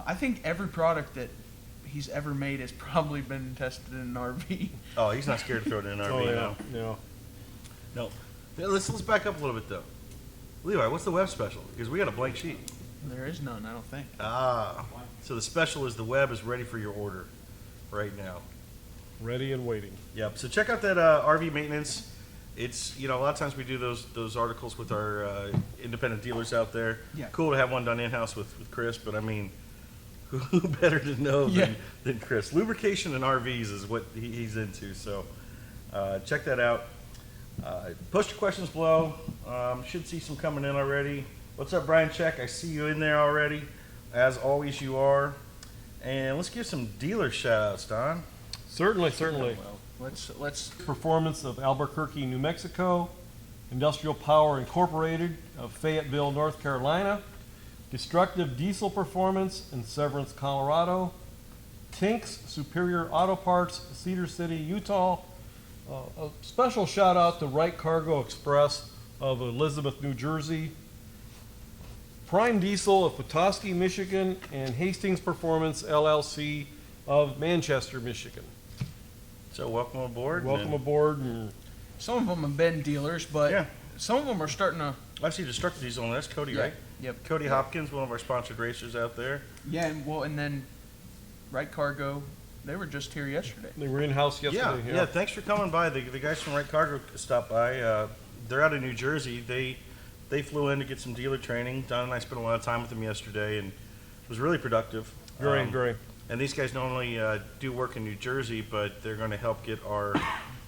I think every product that he's ever made has probably been tested in an RV. Oh, he's not scared to throw it in an RV now. No. No. Let's back up a little bit though. Levi, what's the web special? Because we got a blank sheet. There is none, I don't think. So the special is the web is ready for your order right now. Ready and waiting. Yep. So check out that RV maintenance. It's a lot of times we do those articles with our independent dealers out there. Yeah. Cool to have one done in house with Chris, but I mean, who better to know than Chris? Lubrication and RVs is what he's into. So check that out. Post your questions below. Should see some coming in already. What's up, Brian Check? I see you in there already. As always, you are. And let's give some dealer shout outs, Don. Certainly. Well, let's Performance of Albuquerque, New Mexico. Industrial Power Incorporated of Fayetteville, North Carolina. Destructive Diesel Performance in Severance, Colorado. Tink's Superior Auto Parts, Cedar City, Utah. A special shout out to Rite Cargo Express of Elizabeth, New Jersey. Prime Diesel of Petoskey, Michigan, and Hastings Performance LLC of Manchester, Michigan. So welcome aboard. Welcome aboard. And some of them have been dealers, but some of them are starting to. I see Destructive Diesel, and that's Cody, right? Yep. Cody Hopkins, one of our sponsored racers out there. Yeah, and then Rite Cargo, they were just here yesterday. they were in-house yesterday. Yeah, thanks for coming by. The guys from Rite Cargo stopped by. They're out of New Jersey. They flew in to get some dealer training. Don and I spent a lot of time with them yesterday, and it was really productive. Great. And these guys not only do work in New Jersey, but they're going to help get our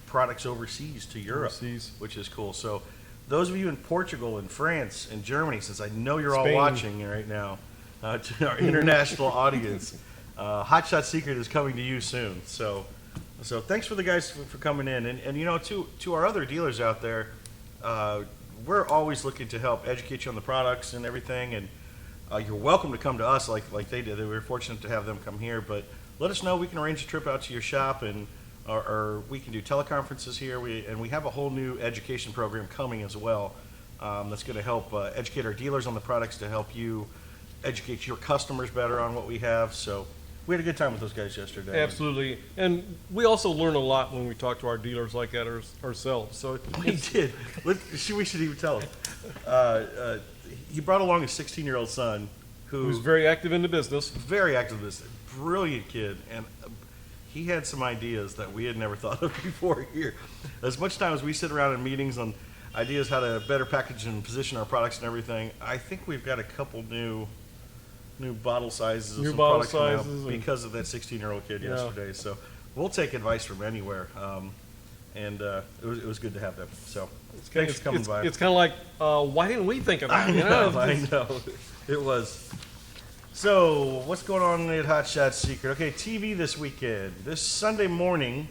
products overseas to Europe, which is cool. So those of you in Portugal and France and Germany, since I know you're all watching right now, to our international audience, Hot Shot Secret is coming to you soon. So thanks for the guys for coming in. And to our other dealers out there, we're always looking to help educate you on the products and everything. And you're welcome to come to us like they did. We were fortunate to have them come here. But let us know. We can arrange a trip out to your shop, and or we can do teleconferences here. We have a whole new education program coming as well. That's going to help educate our dealers on the products to help you educate your customers better on what we have. So we had a good time with those guys yesterday. Absolutely. And we also learn a lot when we talk to our dealers like that ourselves. So we did. We should even tell him. He brought along a 16-year-old son who's very active in the business. Very active in the business. Brilliant kid. And he had some ideas that we had never thought of before here. As much time as we sit around in meetings on ideas how to better package and position our products and everything, I think we've got a couple new bottle sizes of some products coming out because of that 16-year-old kid yesterday. So we'll take advice from anywhere. And it was good to have them. So thanks for coming by. It's kind of like, why didn't we think of that? I know. It was. So what's going on at Hot Shot Secret? Okay, TV this weekend. This Sunday morning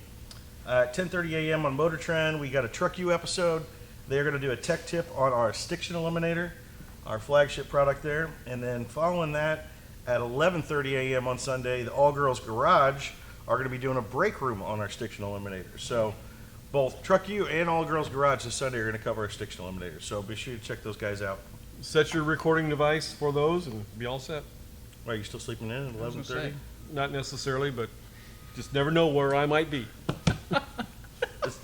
at 10:30 a.m. on Motor Trend, we got a Truck U episode. They're going to do a tech tip on our Stiction Eliminator, our flagship product there. And then following that, at 11:30 a.m. on Sunday, the All Girls Garage are going to be doing a break room on our Stiction Eliminator. So both Truck U and All Girls Garage this Sunday are going to cover our Stiction Eliminator. So be sure to check those guys out. Set your recording device for those and be all set. Are you still sleeping in at 11:30? Not necessarily, but just never know where I might be.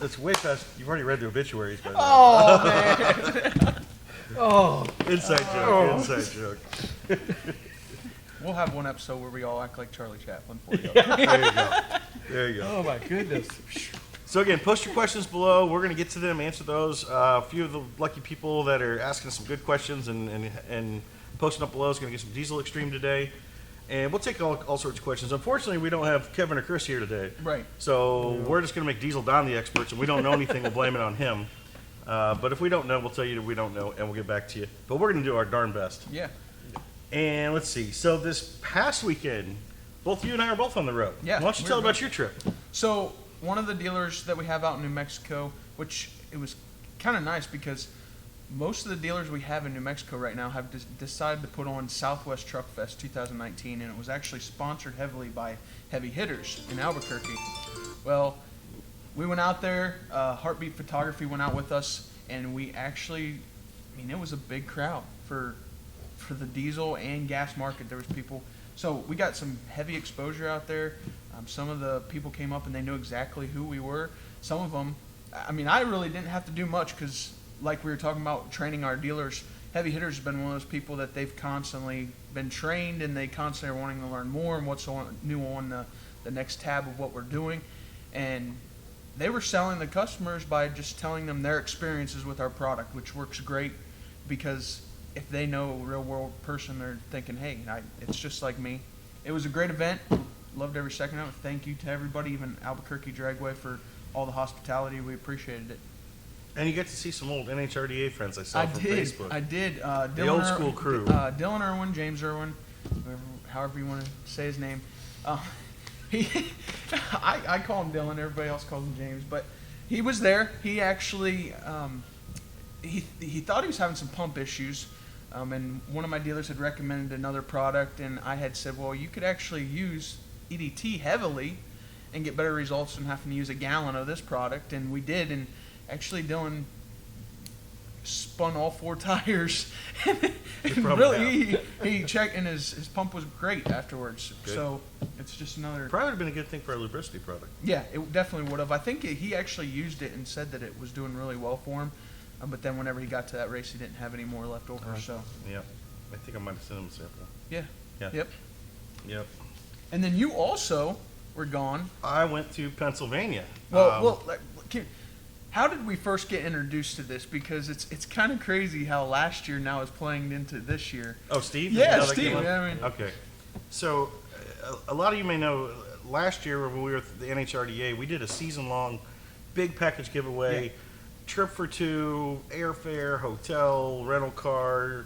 That's way past. You've already read the obituaries by now. Oh, man. Oh. Inside joke. We'll have one episode where we all act like Charlie Chaplin for you. There you go. Oh, my goodness. So again, post your questions below. We're going to get to them, answer those. A few of the lucky people that are asking some good questions and posting up below is going to get some Diesel Extreme today. And we'll take all sorts of questions. Unfortunately, we don't have Kevin or Chris here today. Right. So we're just going to make Diesel Don the experts, and we don't know anything. We'll blame it on him. But if we don't know, we'll tell you that we don't know, and we'll get back to you. But we're going to do our darn best. Yeah. And let's see. So this past weekend, both you and I are both on the road. Yeah. Why don't you tell about your trip? So one of the dealers that we have out in New Mexico, which it was kind of nice because most of the dealers we have in New Mexico right now have decided to put on Southwest Truck Fest 2019, and it was actually sponsored heavily by Heavy Hitters in Albuquerque. Well, we went out there, Heartbeat Photography went out with us, and we actually, it was a big crowd for for the diesel and gas market. There was people, so we got some heavy exposure out there. Some of the people came up and they knew exactly who we were. Some of them, I mean, I really didn't have to do much because, like we were talking about training our dealers, heavy hitters have been one of those people that they've constantly been trained and they constantly are wanting to learn more and what's new on the next tab of what we're doing. And they were selling the customers by just telling them their experiences with our product, which works great because if they know a real world person, they're thinking, hey, it's just like me. It was a great event. Loved every second of it. Thank you to everybody, even Albuquerque Dragway, for all the hospitality. We appreciated it. And you get to see some old NHRDA friends I saw from Facebook. I did. The old school crew. Dylan Irwin, James Irwin, however you want to say his name. I call him Dylan. Everybody else calls him James. But he was there. He actually he thought he was having some pump issues. And one of my dealers had recommended another product, and I had said, well, you could actually use EDT heavily and get better results than having to use a gallon of this product. And we did. And actually, Dylan spun all 4 tires. And really, he checked, and his pump was great afterwards. Good. So it's just another. Probably would have been a good thing for our lubricity product. Yeah, it definitely would have. I think he actually used it and said that it was doing really well for him. But then whenever he got to that race, he didn't have any more left over. So Yep. I think I might have sent him a sample. yeah. Yeah. Yep. And then you also were gone. I went to Pennsylvania. How did we first get introduced to this? Because it's kind of crazy how last year now is playing into this year. Oh, Steve? Yeah, You know that Steve. came up? Yeah, I mean, Okay. So, a lot of you may know, last year when we were at the NHRDA, we did a season-long big package giveaway, Yeah. trip for 2, airfare, hotel, rental car,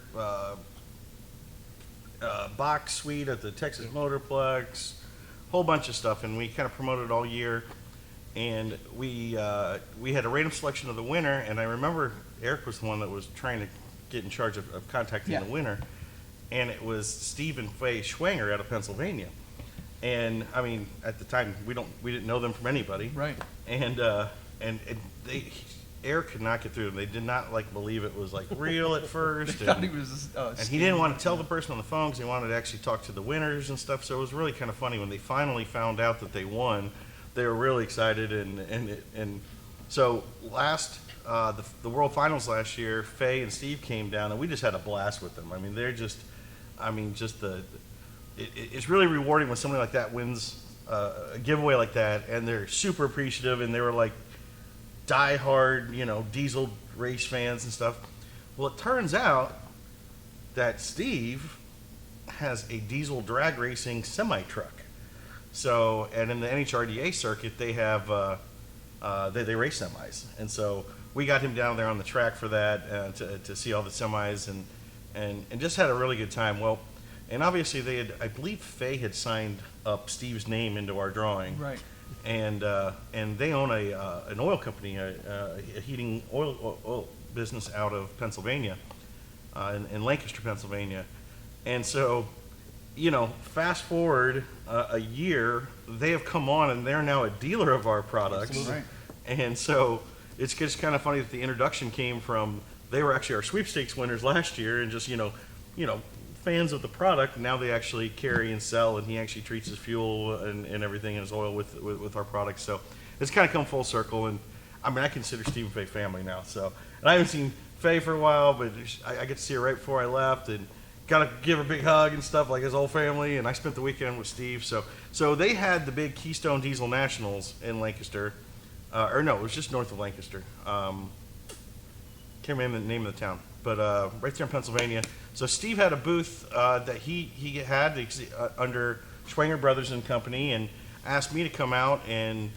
box suite at the Texas Motorplex, whole bunch of stuff, and we kind of promoted it all year. And we had a random selection of the winner, and I remember Eric was the one that was trying to get in charge of contacting the winner, and it was Steve and Faye Schwanger out of Pennsylvania. And I mean, at the time, we didn't know them from anybody, right. And Eric could not get through them. They did not believe it was real at first, They thought he was and he didn't want to tell the person on the phone because he wanted to actually talk to the winners and stuff. So it was really kind of funny when they finally found out that they won. They were really excited, and so the World Finals last year, Faye and Steve came down, and we just had a blast with them. I mean, it's really rewarding when somebody like that wins a giveaway like that, and they're super appreciative, and they were die-hard, diesel race fans and stuff. Well, it turns out that Steve has a diesel drag racing semi-truck. So, and in the NHRDA circuit, they have they race semis, and so we got him down there on the track for that to see all the semis and just had a really good time. Well, and obviously I believe Faye had signed up Steve's name into our drawing, Right. And they own an oil company, a heating oil business out of Pennsylvania, in Lancaster, Pennsylvania, and so. Fast forward a year, they have come on and they're now a dealer of our products. Absolutely. Right. And so it's just kind of funny that the introduction came from, they were actually our sweepstakes winners last year and just, fans of the product. Now they actually carry and sell, and he actually treats his fuel and everything and his oil with our products. So it's kind of come full circle. And I mean, I consider Steve and Faye family now. So, and I haven't seen Faye for a while, but I get to see her right before I left, and got to give her a big hug and stuff like his whole family, and I spent the weekend with Steve. So they had the big Keystone Diesel Nationals in Lancaster, or no, it was just north of Lancaster. Can't remember the name of the town, but right there in Pennsylvania. So Steve had a booth that he had under Schwanger Brothers and Company, and asked me to come out and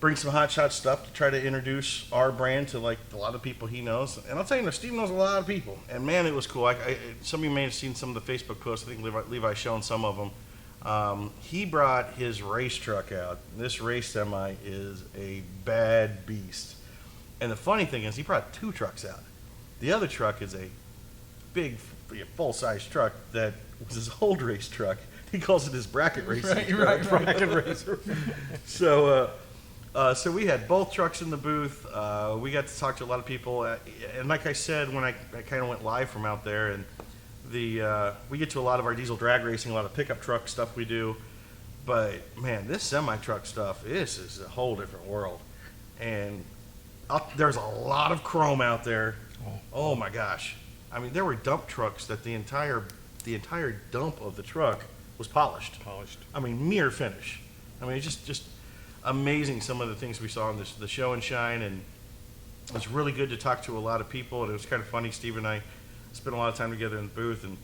bring some hot shot stuff to try to introduce our brand to a lot of people he knows. And I'll tell you, Steve knows a lot of people. And man, it was cool. Some of you may have seen some of the Facebook posts. I think Levi's shown some of them. He brought his race truck out. This race semi is a bad beast. And the funny thing is, he brought 2 trucks out. The other truck is a big, full-size truck that was his old race truck. He calls it his bracket racing truck. Bracket racer. So we had both trucks in the booth. We got to talk to a lot of people. And like I said, when I kind of went live from out there, and we get to a lot of our diesel drag racing, a lot of pickup truck stuff we do. But man, this semi truck stuff, this is a whole different world. And there's a lot of chrome out there. Oh my gosh! I mean, there were dump trucks that the entire dump of the truck was polished. I mean, mirror finish. I mean, it's just amazing some of the things we saw in the show and shine, and it was really good to talk to a lot of people. And it was kind of funny. Steve and I spent a lot of time together in the booth, and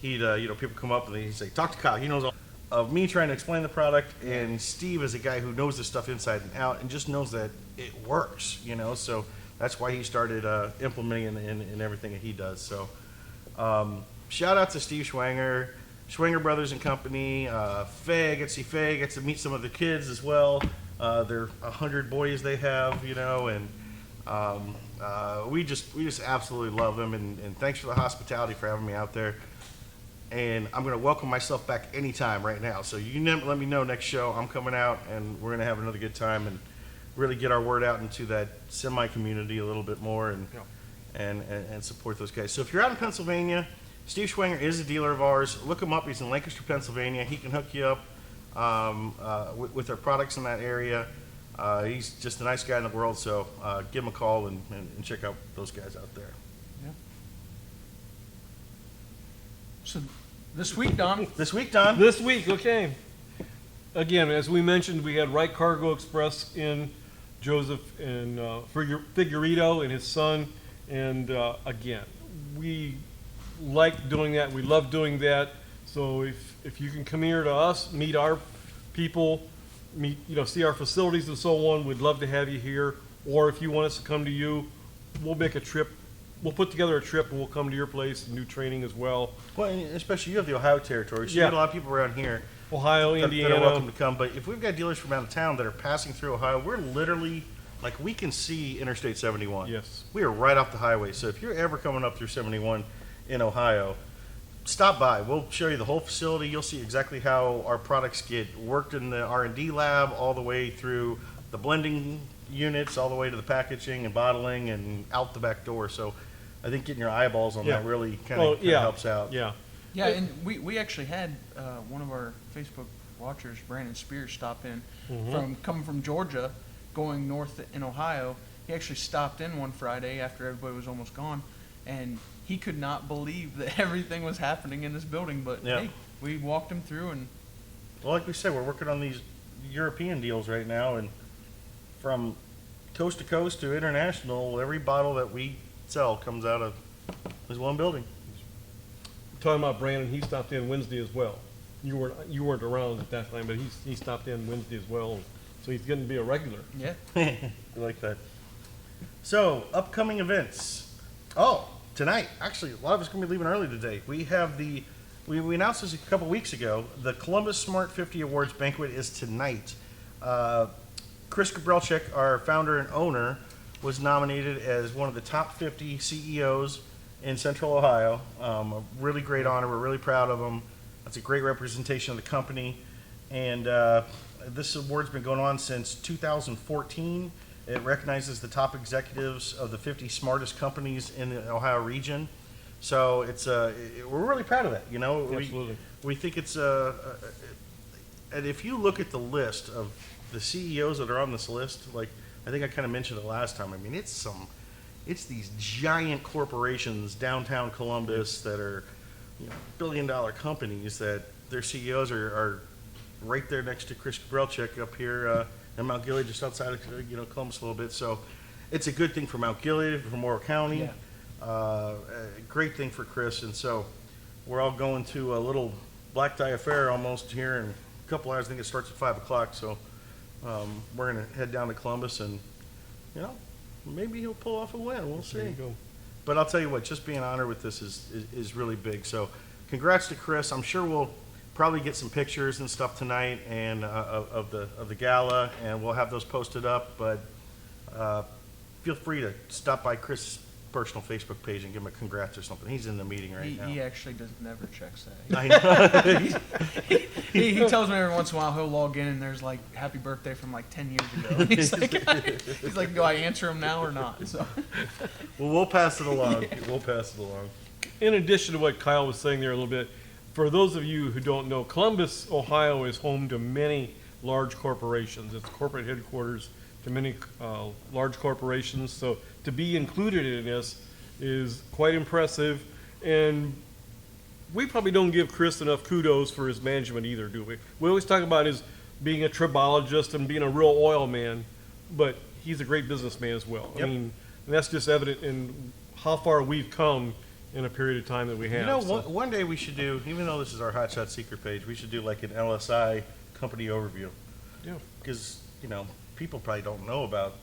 he'd people come up and he'd say, "Talk to Kyle. He knows all." Of me trying to explain the product, and Steve is a guy who knows this stuff inside and out, and just knows that it works. So that's why he started implementing in everything that he does. So shout out to Steve Schwanger Brothers and Company. Faye, I get to see Faye, get to meet some of the kids as well. They're 100 boys they have, and we just absolutely love them. And thanks for the hospitality for having me out there. And I'm going to welcome myself back anytime right now. So you let me know next show. I'm coming out, and we're going to have another good time and really get our word out into that semi-community a little bit more and support those guys. So if you're out in Pennsylvania, Steve Schwanger is a dealer of ours. Look him up. He's in Lancaster, Pennsylvania. He can hook you up with our products in that area. He's just a nice guy in the world. So give him a call and check out those guys out there. So this week, Don. This week, okay. Again, as we mentioned, we had Rite Cargo Express in Joseph and Figueredo and his son. And again, we like doing that. We love doing that. So if you can come here to us, meet our people, see our facilities and so on, we'd love to have you here. Or if you want us to come to you, we'll make a trip. We'll put together a trip and we'll come to your place and do training as well. Well, and especially you have the Ohio territory, so you get a lot of people around here. Ohio, Indiana. That are welcome to come. But if we've got dealers from out of town that are passing through Ohio, we're literally, we can see Interstate 71. Yes. We are right off the highway. So if you're ever coming up through 71 in Ohio, stop by. We'll show you the whole facility. You'll see exactly how our products get worked in the R&D lab, all the way through the blending units, all the way to the packaging and bottling and out the back door. So I think getting your eyeballs on that really kind of helps out. Yeah. Yeah, and we actually had one of our Facebook watchers, Brandon Spears, stop in coming from Georgia, going north in Ohio. He actually stopped in one Friday after everybody was almost gone, and he could not believe that everything was happening in this building. But hey, we walked him through, and well, like we said, we're working on these European deals right now, and from coast to coast to international, every bottle that we sell comes out of this one building. Talking about Brandon, he stopped in Wednesday as well. You weren't around at that time, but he stopped in Wednesday as well, so he's going to be a regular. yeah. I like that. So, upcoming events. Oh, tonight. Actually, a lot of us are going to be leaving early today. We have we announced this a couple weeks ago. The Columbus Smart 50 Awards banquet is tonight. Chris Gabrelchik, our founder and owner, was nominated as one of the top 50 CEOs in Central Ohio. A really great honor. We're really proud of him. That's a great representation of the company. And this award's been going on since 2014. It recognizes the top executives of the 50 smartest companies in the Ohio region. So we're really proud of that. Absolutely. We think it's and if you look at the list of the CEOs that are on this list, I think I kind of mentioned it last time. I mean, it's these giant corporations downtown Columbus that are billion-dollar companies that their CEOs are right there next to Chris Gabrelchik up here in Mount Gilead, just outside of Columbus a little bit. So it's a good thing for Mount Gilead, for Morrow County. Yeah. A great thing for Chris. And so we're all going to a little black tie affair almost here in a couple hours. I think it starts at 5 o'clock. So we're going to head down to Columbus and, maybe he'll pull off a win. We'll see. There you go. But I'll tell you what, just being honored with this is really big. So congrats to Chris. I'm sure we'll probably get some pictures and stuff tonight and of the gala, and we'll have those posted up. But feel free to stop by Chris' personal Facebook page and give him a congrats or something. He's in the meeting right now. He actually never checks that. I know. He tells me every once in a while he'll log in and there's happy birthday from 10 years ago. He's like, do I answer him now or not? So. Well, we'll pass it along. Yeah. We'll pass it along. in addition to what Kyle was saying there a little bit, for those of you who don't know, Columbus, Ohio is home to many large corporations. It's corporate headquarters to many large corporations. So to be included in this is quite impressive. And we probably don't give Chris enough kudos for his management either, do we? We always talk about his being a tribologist and being a real oil man, but he's a great businessman as well. Yep. I mean, and that's just evident in how far we've come in a period of time that we have. You know, so. one day we should do, even though this is our Hot Shot secret page, we should do like an LSI company overview. Yeah. Because, you know, people probably don't know about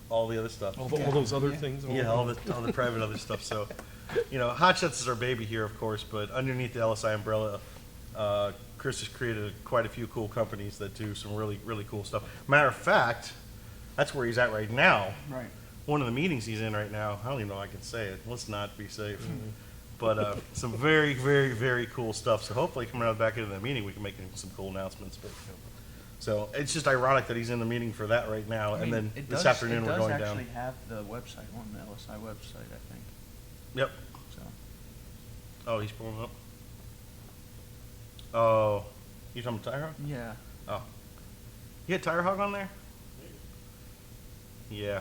all the other stuff. All those other things. Yeah, all the private other stuff. So, you know, Hot Shots is our baby here, of course, but underneath the LSI umbrella, Chris has created quite a few cool companies that do some really, really cool stuff. Matter of fact, that's where he's at right now. Right. One of the meetings he's in right now, I don't even know if I can say it. Let's not be safe. But some very, very, very cool stuff. So hopefully coming out back into the meeting, we can make some cool announcements. But, so it's just ironic that he's in the meeting for that right now. And then this afternoon we're going down. It does actually have the website on the LSI website, I think. Yep. So. Oh, he's pulling up. Oh, you talking about Tire Hog? Yeah. Oh. You had Tire Hog on there? Yeah.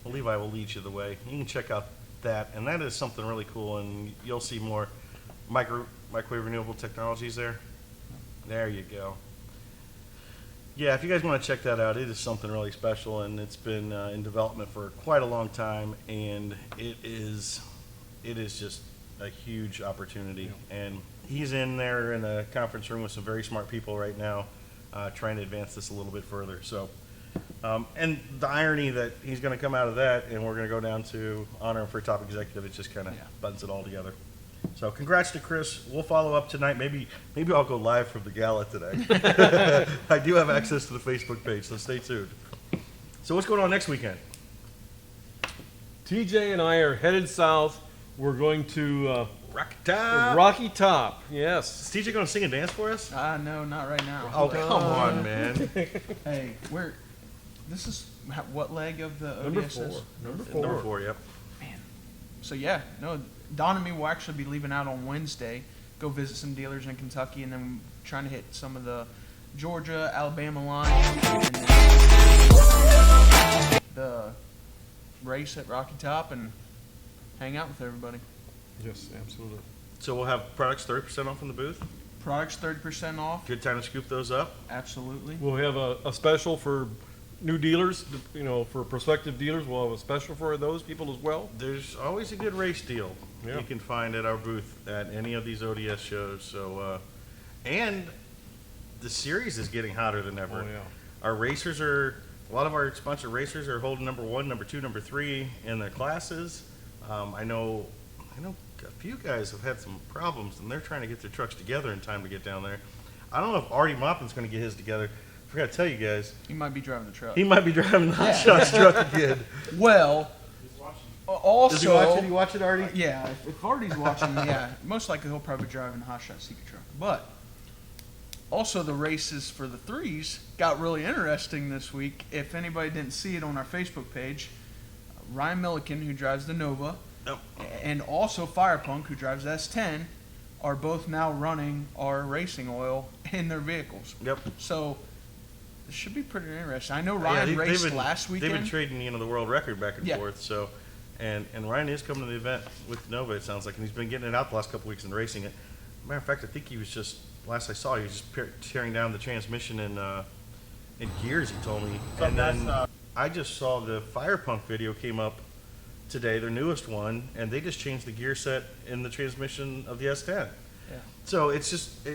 Well, Levi will lead you the way. You can check out that, and that is something really cool, and you'll see more microwave renewable technologies there. There you go. Yeah, if you guys want to check that out, it is something really special, and it's been in development for quite a long time, and it is just a huge opportunity. Yeah. And he's in there in a conference room with some very smart people right now, trying to advance this a little bit further. So, and the irony that he's going to come out of that, and we're going to go down to honor him for top executive, it just kind of buttons it all together. So, congrats to Chris. We'll follow up tonight. Maybe I'll go live from the gala today. I do have access to the Facebook page, so stay tuned. So, what's going on next weekend? TJ and I are headed south. We're going to Rocky Top. Rocky Top. Yes. Is TJ going to sing and dance for us? No, not right now. Oh, come on, man. Hey, this is what leg of the Number ODS is? 4. Number 4. Number 4, yep. Man. So yeah, no, Don and me will actually be leaving out on Wednesday, go visit some dealers in Kentucky, and then trying to hit some of the Georgia, Alabama line, and then the race at Rocky Top and hang out with everybody. Yes, absolutely. So we'll have products 30% off in the booth. Products 30% off. Good time to scoop those up. Absolutely. We'll have a special for new dealers, for prospective dealers. We'll have a special for those people as well. There's always a good race deal you can find at our booth at any of these ODS shows. So, and the series is getting hotter than ever. Oh, yeah. Our racers a lot of our sponsored racers are holding number 1, number 2, number 3 in their classes. I know a few guys have had some problems, and they're trying to get their trucks together in time to get down there. I don't know if Artie Moppin's going to get his together. I forgot to tell you guys. He might be driving the truck. He might be driving the Hot Shots truck again. Well, also, Does he watch it? You watch it, Artie? Yeah, if Artie's watching, yeah, most likely he'll probably be driving the Hot Shot Secret truck. But also the races for the 3s got really interesting this week. If anybody didn't see it on our Facebook page, Ryan Milliken, who drives the Nova, and also Firepunk, who drives the S10, are both now running our racing oil in their vehicles. Yep. So this should be pretty interesting. I know Ryan raced last weekend. They've been trading, the world record back and Yeah. forth. So, and Ryan is coming to the event with Nova. It sounds like, and he's been getting it out the last couple weeks and racing it. Matter of fact, I think he was just last I saw, he was just tearing down the transmission in gears. He told me, and then I just saw the Firepunk video came up today, their newest one, and they just changed the gear set in the transmission of the S10. Yeah. So it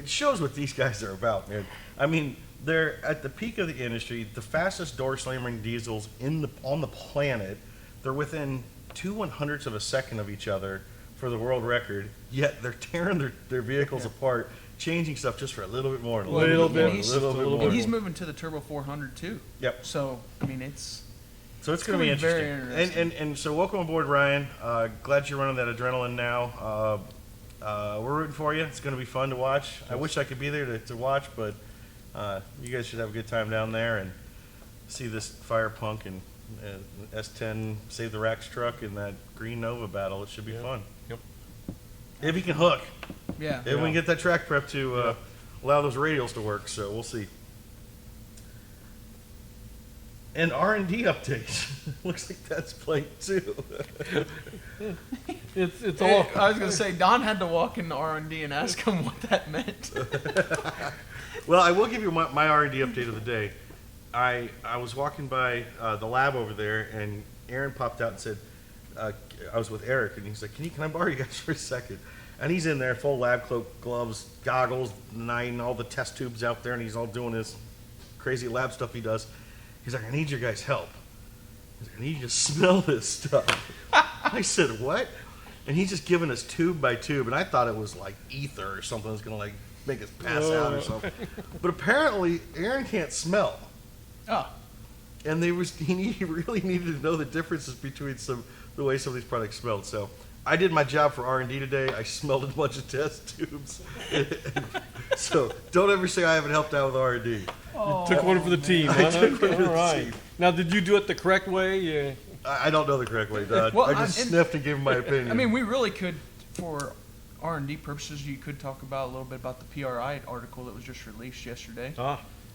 shows what these guys are about, man. I mean, they're at the peak of the industry, the fastest door slamming diesels on the planet. They're within 2/100ths of a second of each other for the world record, yet they're tearing their vehicles apart, changing stuff just for a little bit more, and a little bit more, and a little bit more. And he's moving to the Turbo 400 too. Yep. So I mean, it's going to be interesting. Very interesting. And so welcome aboard, Ryan. Glad you're running that adrenaline now. We're rooting for you. It's going to be fun to watch. I wish I could be there to watch, but you guys should have a good time down there and see this Firepunk and S10 Save the Racks truck in that green Nova battle. It should be fun. Yep. If he can hook. Yeah. If we can get that track prep to allow those radials to work, so we'll see. And R&D updates. Looks like that's played too. It's all. I was gonna say Don had to walk into R&D and ask him what that meant. Well, I will give you my R&D update of the day. I was walking by the lab over there, and Aaron popped out and said, I was with Eric, and he's like, can I borrow you guys for a second? And he's in there, full lab cloak, gloves, goggles, all the test tubes out there, and he's all doing his crazy lab stuff he does. He's like, I need your guys' help. He's like, I need you to smell this stuff. I said, what? And he's just giving us tube by tube, and I thought it was like ether or something that's going to like make us pass out or something. But apparently, Aaron can't smell. Oh. And he really needed to know the differences between the way some of these products smelled. So I did my job for R&D today. I smelled a bunch of test tubes. So don't ever say I haven't helped out with R&D. Oh, Took one for the team. I Huh? took one for the All right. team. Now, did you do it the correct way? Yeah. I don't know the correct way, Don. Well, I just sniffed and gave him my opinion. I mean, we really could, for R&D purposes, you could talk about a little bit about the PRI article that was just released yesterday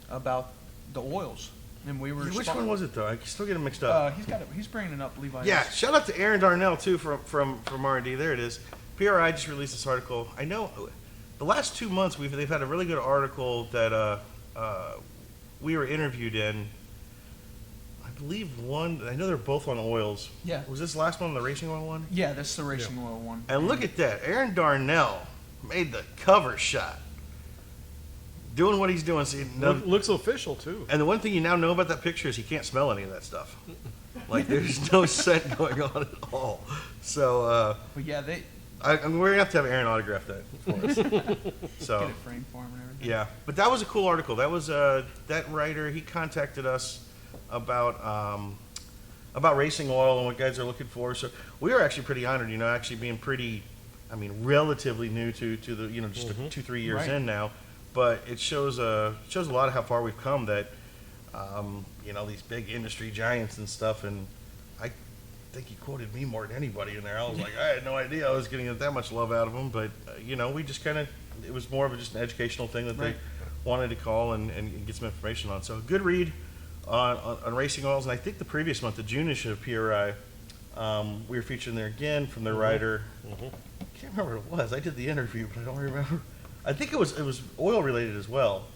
about the oils. And we were. Which one was it though? I still get them mixed up. He's bringing it up, Levi. Yeah, shout out to Aaron Darnell too from R&D. There it is. PRI just released this article. I know the last 2 months they've had a really good article that we were interviewed in. I believe one. I know they're both on oils. Yeah. Was this last one the racing oil one? Yeah, that's the racing oil one. And look at that. Aaron Darnell made the cover shot. Doing what he's doing. See, Looks official too. and the one thing you now know about that picture is he can't smell any of that stuff. Like there's no scent going on at all. So But yeah, they we're gonna have to have Aaron autograph that for us. So get it framed for him and everything. yeah, but that was a cool article. That was that writer. He contacted us about racing oil and what guys are looking for. So we are actually pretty honored. Actually being pretty, relatively new to the just 2-3 years Right. in now. But it shows a lot of how far we've come. That these big industry giants and stuff. And I think he quoted me more than anybody in there. I was like, I had no idea I was getting that much love out of him. But we just it was more of just an educational thing that Right. they wanted to call and get some information on. So a good read on racing oils. And I think the previous month, the June issue of PRI, we were featured in there again from their writer. I can't remember what it was. I did the interview, but I don't remember. I think it was oil related as well,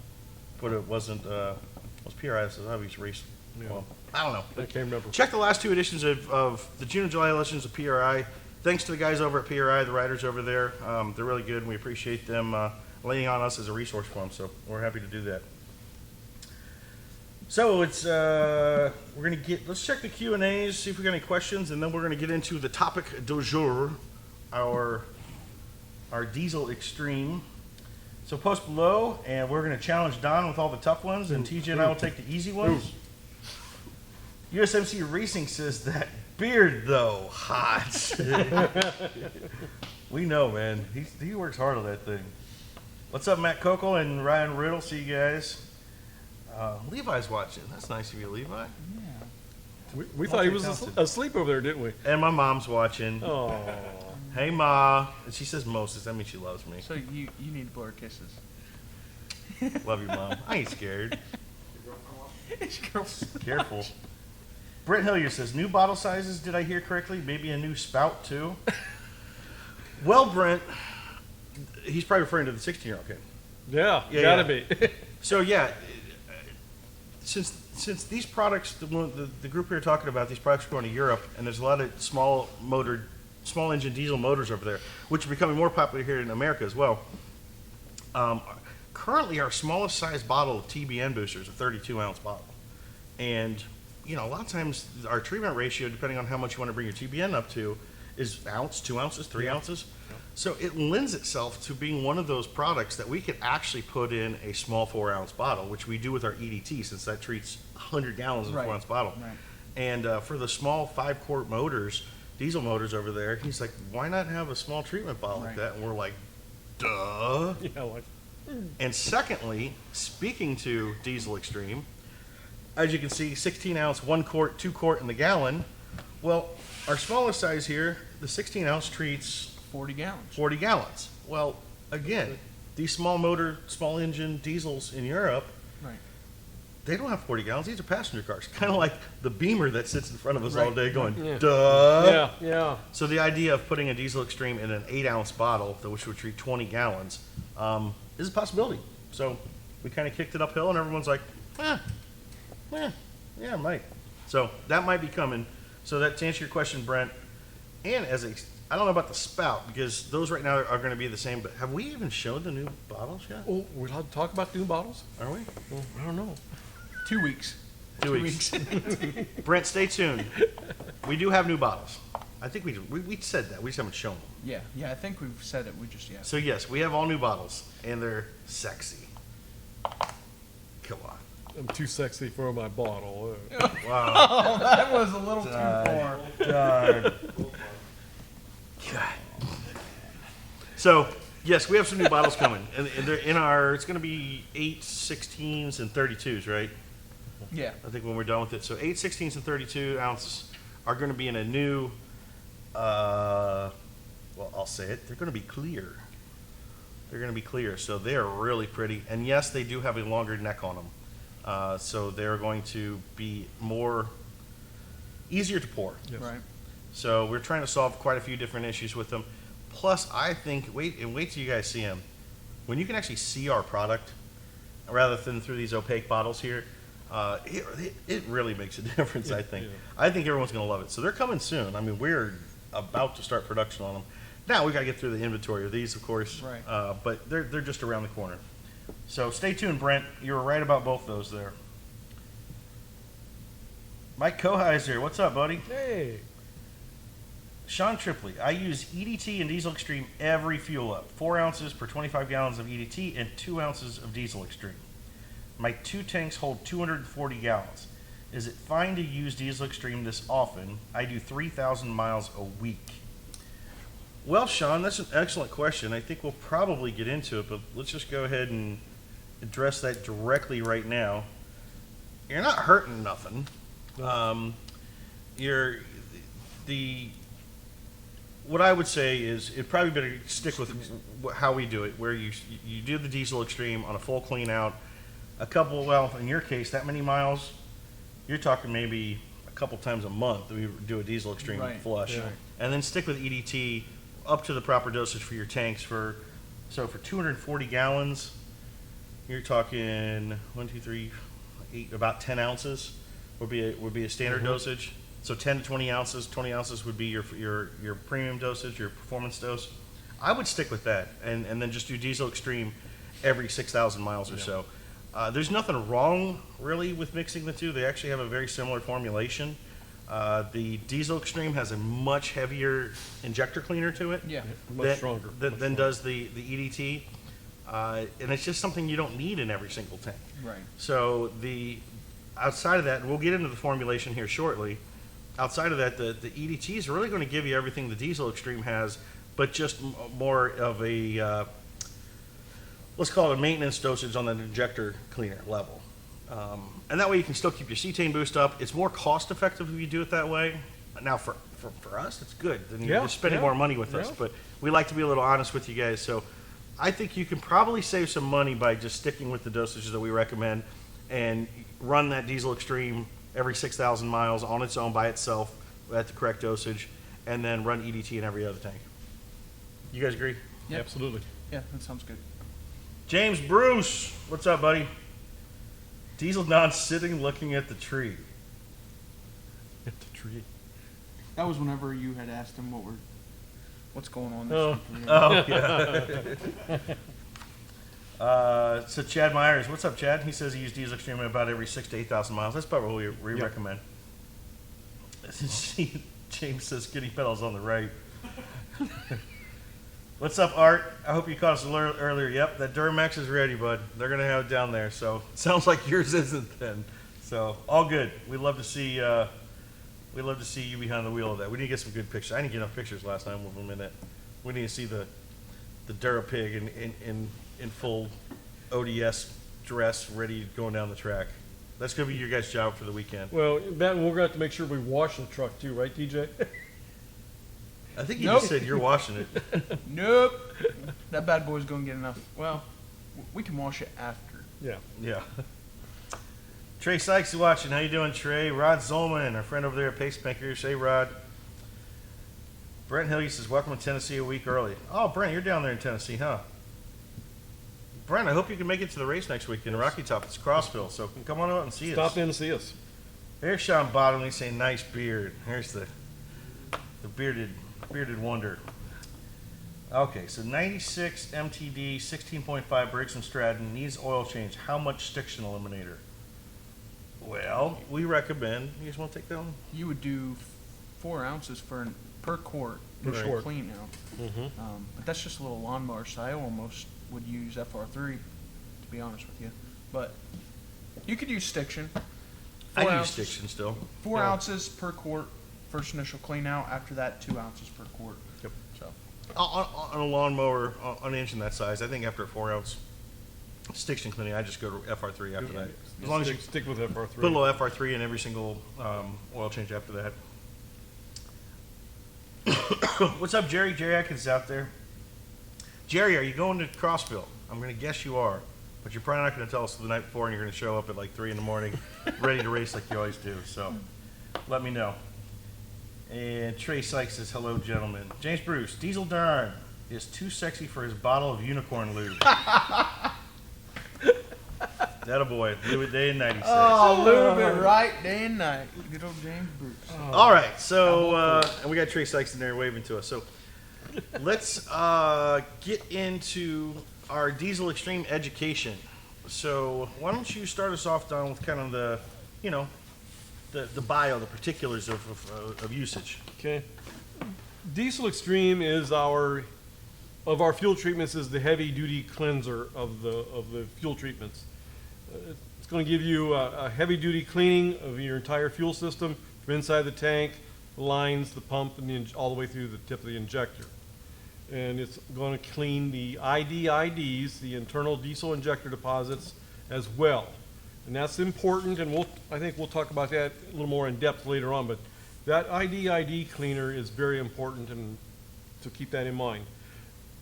but it wasn't. It was PRI, so obviously race. Well, I don't know. I can't remember. Check the last 2 editions of the June and July editions of PRI. Thanks to the guys over at PRI, the writers over there. They're really good, and we appreciate them laying on us as a resource for them. So we're happy to do that. So it's we're gonna let's check the Q&As, see if we got any questions, and then we're gonna get into the topic du jour, our diesel extreme. So post below, and we're going to challenge Don with all the tough ones, and TJ and I will take the easy ones. USMC Racing says that beard, though, hot. We know, man. He works hard on that thing. What's up, Matt Kokel and Ryan Riddle? See you guys. Levi's watching. That's nice of you, Levi. We thought he was asleep over there, didn't we? And my mom's watching. Oh. Hey, Ma. And she says Moses. That means she loves me. So you need to blow her kisses. Love you, Mom. I ain't scared. His girl's Careful. Brent Hillier says, new bottle sizes, did I hear correctly? Maybe a new spout, too? Well, Brent, he's probably referring to the 16-year-old kid. Yeah, Yeah, gotta yeah. be. So, yeah, since these products, the group we were talking about, these products are going to Europe, and there's a lot of small engine diesel motors over there, which are becoming more popular here in America as well. Currently, our smallest size bottle of TBN boosters, a 32-ounce bottle. And, a lot of times our treatment ratio, depending on how much you want to bring your TBN up to, is ounce, 2 ounces, 3 ounces. So it lends itself to being one of those products that we could actually put in a small 4-ounce bottle, which we do with our EDT, since that treats 100 gallons in a 4-ounce bottle. Right. And for the small 5-quart motors, diesel motors over there, he's like, why not have a small treatment bottle like that? And we're like, duh. Yeah, like, And secondly, speaking to Diesel Extreme, as you can see, 16 ounce, 1 quart, 2 quart in the gallon. Well, our smallest size here, the 16 ounce treats 40 gallons. 40 gallons. Well, again, these small motor, small engine diesels in Europe, Right. they don't have 40 gallons. These are passenger cars. Kind of like the Beamer that sits in front of us all Right. day going, Yeah. duh. Yeah. So the idea of putting a Diesel Extreme in an 8 ounce bottle, which would treat 20 gallons, is a possibility. So we kind of kicked it uphill, and everyone's like, yeah, might. So that might be coming. So that, to answer your question, Brent, and I don't know about the spout, because those right now are going to be the same, but have we even showed the new bottles yet? Oh, we're allowed to talk about new bottles? Are we? Well, I don't know. 2 weeks. 2 weeks. Brent, stay tuned. We do have new bottles. I think we said that. We just haven't shown them. Yeah, I think we've said it. We just, yeah. So yes, we have all new bottles, and they're sexy. Come on. I'm too sexy for my bottle. Wow. Oh, that was a little too far. God. So, yes, we have some new bottles coming. And they're in it's going to be 8 16s and 32s, right? Yeah. I think when we're done with it. So 8 16s and 32 ounces are going to be in a new, well, I'll say it. They're going to be clear. They're going to be clear. So they're really pretty. And yes, they do have a longer neck on them. So they're going to be easier to pour. Yes. Right. So we're trying to solve quite a few different issues with them. Plus, I think, wait till you guys see them. When you can actually see our product, rather than through these opaque bottles here, it really makes a difference, I think. Yeah. I think everyone's going to love it. So they're coming soon. I mean, we're about to start production on them. Now we got to get through the inventory of these, of course. Right. But they're just around the corner. So stay tuned, Brent. You were right about both those there. Mike Koheiser, what's up, buddy? Hey. Sean Tripley, I use EDT and Diesel Extreme every fuel up. 4 ounces per 25 gallons of EDT and 2 ounces of Diesel Extreme. My 2 tanks hold 240 gallons. Is it fine to use Diesel Extreme this often? I do 3,000 miles a week. Well, Sean, that's an excellent question. I think we'll probably get into it, but let's just go ahead and address that directly right now. You're not hurting nothing. What I would say is it probably better stick with how we do it, where you do the Diesel Extreme on a full clean out, in your case, that many miles, you're talking maybe a couple times a month that we do a Diesel Extreme Right. flush. Yeah. And then stick with EDT up to the proper dosage for your tanks. For 240 gallons, you're talking 1, 2, 3, 8, about 10 ounces would be a standard dosage. So 10 to 20 ounces. 20 ounces would be your premium dosage, your performance dose. I would stick with that, and then just do Diesel Extreme every 6,000 miles or so. There's nothing wrong really with mixing the two. They actually have a very similar formulation. The Diesel Extreme has a much heavier injector cleaner to it. Yeah. Much stronger. Than does the EDT. And it's just something you don't need in every single tank. Right. So outside of that, and we'll get into the formulation here shortly. Outside of that, the EDT is really going to give you everything the Diesel Extreme has, but just more of a, let's call it a maintenance dosage on the injector cleaner level. And that way you can still keep your cetane boost up. It's more cost effective if you do it that way. Now for us, it's good. Then you're just spending more money with us. Yeah. But we like to be a little honest with you guys. So I think you can probably save some money by just sticking with the dosages that we recommend and run that Diesel Extreme every 6,000 miles on its own by itself at the correct dosage, and then run EDT in every other tank. You guys agree? Yep. Absolutely. Yeah, that sounds good. James Bruce, what's up, buddy? Diesel Don sitting looking at the tree. At the tree. That was whenever you had asked him what's going on this Oh. week. Oh, yeah. So Chad Myers, what's up, Chad? He says he used Diesel Extreme about every 6,000 to 8,000 miles. That's about what we Yeah. recommend. James says skinny pedals on the right. What's up, Art? I hope you caught us earlier. Yep, that Duramax is ready, bud. They're going to have it down there. So sounds like yours isn't then. So all good. We love to see you behind the wheel of that. We need to get some good pictures. I didn't get enough pictures last time with them in it. We need to see the Durapig in full ODS dress, ready going down the track. That's going to be your guys' job for the weekend. Well, that we're going to have to make sure we wash the truck too, right, TJ? I think you Nope. just said you're washing it. Nope. That bad boy's gonna get enough. Well, we can wash it after. Yeah. Yeah. Trey Sykes is watching. How you doing, Trey? Rod Zolman, our friend over there at Pacemaker. Say, Rod. Brent Hilly says, welcome to Tennessee a week early. Oh, Brent, you're down there in Tennessee, huh? Brent, I hope you can make it to the race next week in Rocky Top. It's Crossville, so come on out and see us. Stop in and see us. There's Sean Bottomley saying, nice beard. Here's the bearded wonder. Okay, so 96 MTD, 16.5 Briggs & Stratton, needs oil change. How much Stiction Eliminator? Well, we recommend, you guys want to take that one? You would do 4 ounces per quart Per for quart. clean out. Mm-hmm. But that's just a little lawnmower, so I almost would use FR3, to be honest with you. But you could use Stiction. I 4 use ounces, Stiction still. 4 Yeah. ounces per quart, first initial clean out. After that, 2 ounces per quart. Yep. So On a lawnmower, on an inch in that size, I think after a 4 ounce Stiction cleaning, I just go to FR3 after that. As long as you stick with FR3. put a little FR3 in every single oil change after that. What's up, Jerry? Jerry Atkins is out there. Jerry, are you going to Crossville? I'm going to guess you are, but you're probably not going to tell us the night before, and you're going to show up at like 3 in the morning, ready to race like you always do. So let me know. And Trey Sykes says, hello, gentlemen. James Bruce, Diesel Darn is too sexy for his bottle of unicorn lube. That a boy. Lube it day and night, he says. oh, lube it right day and night. Good old James Bruce. All right, so and we got Trey Sykes in there waving to us. So let's get into our Diesel Extreme education. So why don't you start us off, Don, with kind of the, the bio, the particulars of usage. Okay. Diesel Extreme is our fuel treatments is the heavy duty cleanser of the fuel treatments. It's going to give you a heavy duty cleaning of your entire fuel system from inside the tank, the lines, the pump, and all the way through the tip of the injector. And it's going to clean the IDs, the internal diesel injector deposits, as well. And that's important, and I think we'll talk about that a little more in depth later on, but that ID cleaner is very important, and so keep that in mind.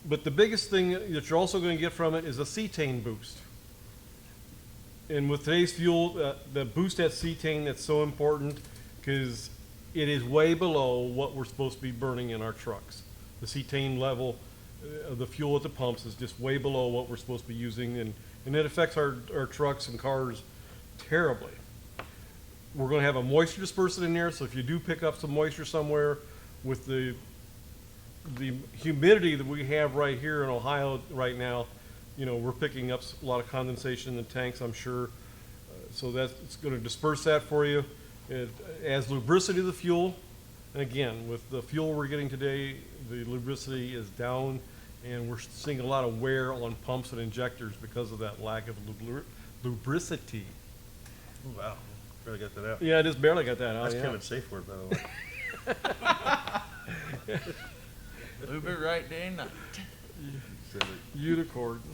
But the biggest thing that you're also going to get from it is a cetane boost. And with today's fuel, the boost at cetane, that's so important because it is way below what we're supposed to be burning in our trucks. The cetane level of the fuel at the pumps is just way below what we're supposed to be using, and it affects our trucks and cars terribly. We're going to have a moisture dispersant in there, so if you do pick up some moisture somewhere with the humidity that we have right here in Ohio right now, we're picking up a lot of condensation in the tanks, I'm sure. So it's going to disperse that for you. It adds lubricity to the fuel. And again, with the fuel we're getting today, the lubricity is down, and we're seeing a lot of wear on pumps and injectors because of that lack of lubricity. Oh, wow, barely got that out. Yeah, I just barely got that out. That's yeah. Kevin's safe word, by the way. Lube it right day and night. Unicorns.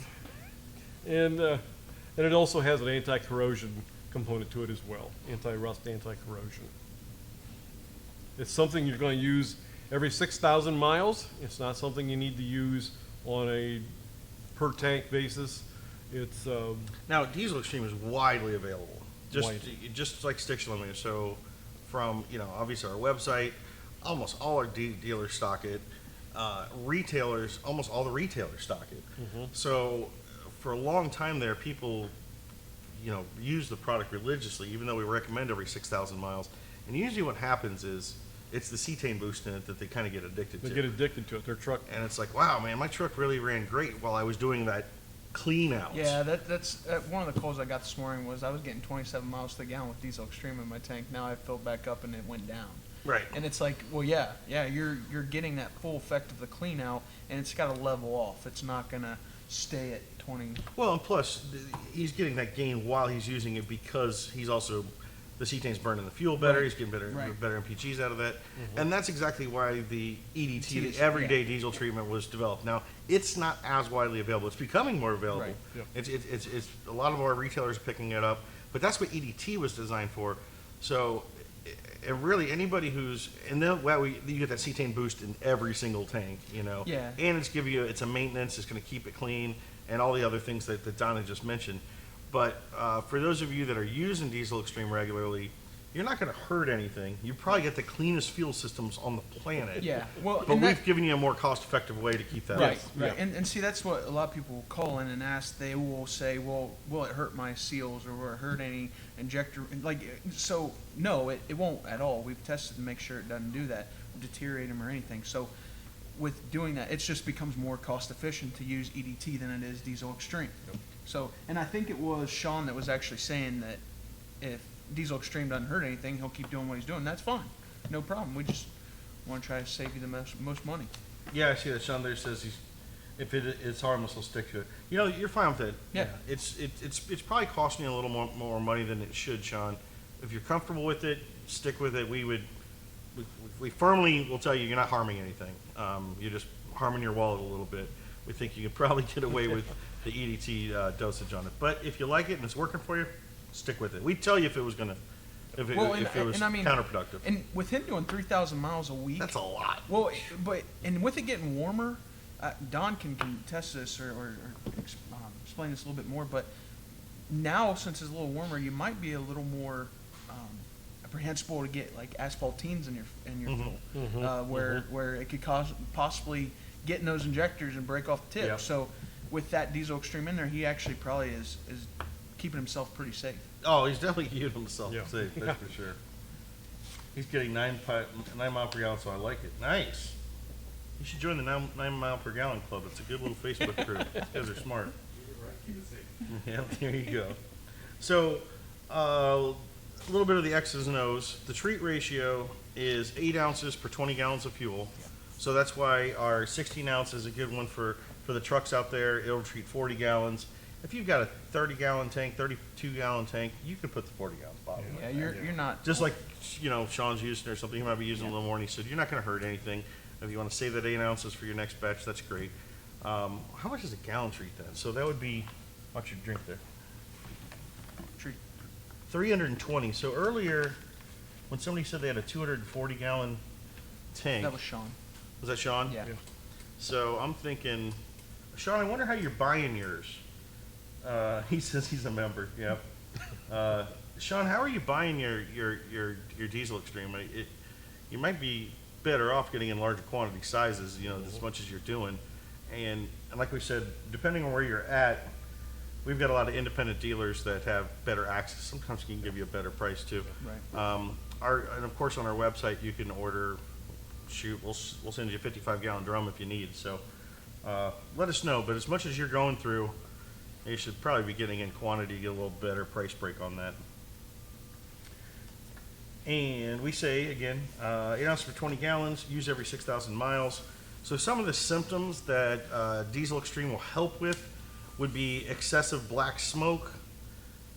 And it also has an anti-corrosion component to it as well. Anti-rust, anti-corrosion. It's something you're going to use every 6,000 miles. It's not something you need to use on a per tank basis. It's Now, Diesel Extreme is widely available, Wide. just like Stiction Eliminator. So, from obviously our website, almost all our dealers stock it. Retailers, almost all the retailers stock it. Mm-hmm. So, for a long time there, people, use the product religiously, even though we recommend every 6,000 miles. And usually, what happens is it's the cetane boost in it that they kind of get addicted to. they get addicted to it. Their truck. And it's like, wow, man, my truck really ran great while I was doing that clean out. Yeah, that's one of the calls I got this morning was I was getting 27 miles to the gallon with Diesel Extreme in my tank. Now I filled back up and it went down. Right. And it's like, well, yeah, you're getting that full effect of the clean out, and it's got to level off. It's not gonna stay at 20. Well, and plus, he's getting that gain while he's using it because he's also, the cetane's burning the fuel better. Right. He's getting better Right. better MPGs out of that. Mm-hmm. And that's exactly why the EDT, It's- the everyday yeah. diesel treatment, was developed. Now, it's not as widely available. It's becoming more available. Right. Yep. It's a lot of our retailers are picking it up. But that's what EDT was designed for. So, and really anybody who's, and then you get that cetane boost in every single tank, you know. Yeah. And it's a maintenance, it's going to keep it clean, and all the other things that Donna just mentioned. But for those of you that are using Diesel Extreme regularly, you're not going to hurt anything. You probably get the cleanest fuel systems on the planet. Yeah. Well, But we've given you a more cost-effective way to keep that. Right, up. right. And see, that's what a lot of people call in and ask. They will say, well, will it hurt my seals or will it hurt any injector? Like, so, no, it won't at all. We've tested to make sure it doesn't do that, or deteriorate them or anything. So with doing that, it just becomes more cost-efficient to use EDT than it is Diesel Extreme. Yep. So, and I think it was Sean that was actually saying that if Diesel Extreme doesn't hurt anything, he'll keep doing what he's doing. That's fine. No problem. We just want to try to save you the most money. Yeah, I see that Sean there says if it's harmless, he'll stick to it. You know, you're fine with it. Yeah. It's probably costing you a little more money than it should, Sean. If you're comfortable with it, stick with it. We firmly will tell you you're not harming anything. You're just harming your wallet a little bit. We think you could probably get away with the EDT dosage on it. But if you like it and it's working for you, stick with it. We'd tell you if it was counterproductive. And with him doing 3,000 miles a week, That's a lot. well, and with it getting warmer, Don can test this or explain this a little bit more. But now, since it's a little warmer, you might be a little more apprehensible to get like asphaltenes in your fuel, where it could possibly get in those injectors and break off the tip. Yep. So with that Diesel Extreme in there, he actually probably is keeping himself pretty safe. Oh, he's definitely keeping himself Yeah. safe, that's for sure. He's getting 9 mile per gallon, so I like it. Nice. You should join the 9 mile per gallon club. It's a good little Facebook group. These guys are smart. Yeah, there you go. So, a little bit of the X's and O's. The treat ratio is 8 ounces per 20 gallons of fuel. So that's why our 16 ounce is a good one for the trucks out there. It'll treat 40 gallons. If you've got a 30-gallon tank, 32-gallon tank, you can put the 40-gallon bottle in. Yeah, you're not Just like, Sean's using or something, he might be using a little more, and he said, you're not going to hurt anything. If you want to save that 8 ounces for your next batch, that's great. How much is a gallon treat then? So that would be, what's your drink there? treat. 320. So earlier, when somebody said they had a 240-gallon tank. That was Sean. Was that Sean? Yeah. So I'm thinking, Sean, I wonder how you're buying yours. He says he's a member. Yep. Sean, how are you buying your Diesel Extreme? You might be better off getting in larger quantity sizes, as much as you're doing. And like we said, depending on where you're at, we've got a lot of independent dealers that have better access. Sometimes we can give you a better price too. Right. And of course on our website you can order. We'll send you a 55-gallon drum if you need. So let us know. But as much as you're going through, you should probably be getting in quantity to get a little better price break on that. And we say, again, 8 ounces for 20 gallons, use every 6,000 miles. So some of the symptoms that Diesel Extreme will help with would be excessive black smoke.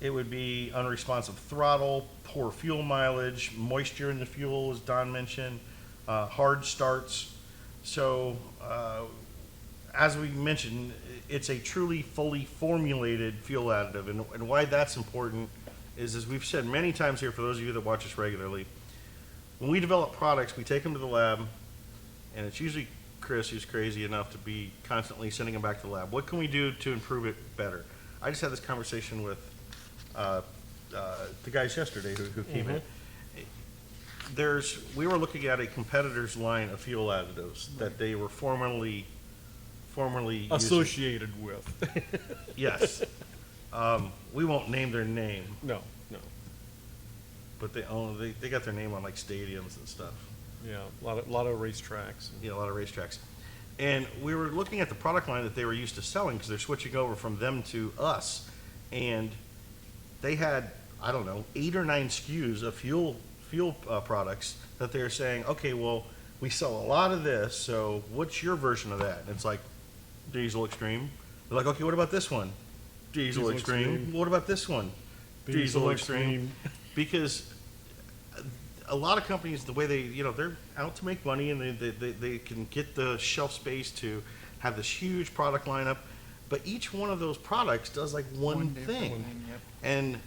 It would be unresponsive throttle, poor fuel mileage, moisture in the fuel, as Don mentioned, hard starts. So as we mentioned, it's a truly fully formulated fuel additive. And why that's important is, as we've said many times here, for those of you that watch us regularly, when we develop products, we take them to the lab, and it's usually Chris who's crazy enough to be constantly sending them back to the lab. What can we do to improve it better? I just had this conversation with the guys yesterday who came in. We were looking at a competitor's line of fuel additives that they were formerly Associated with. Yes. We won't name their name, No. but they got their name on like stadiums and stuff. Yeah, a lot of racetracks. A lot of racetracks. And we were looking at the product line that they were used to selling, because they're switching over from them to us. And they had, 8 or 9 SKUs of fuel products that they're saying, okay, well, we sell a lot of this, so what's your version of that? And it's like, Diesel Extreme. They're like, okay, what about this one? Diesel Extreme. What about this one? Diesel Extreme. Because a lot of companies, the way they're out to make money, and they can get the shelf space to have this huge product lineup, but each one of those products does like one thing. Yep. And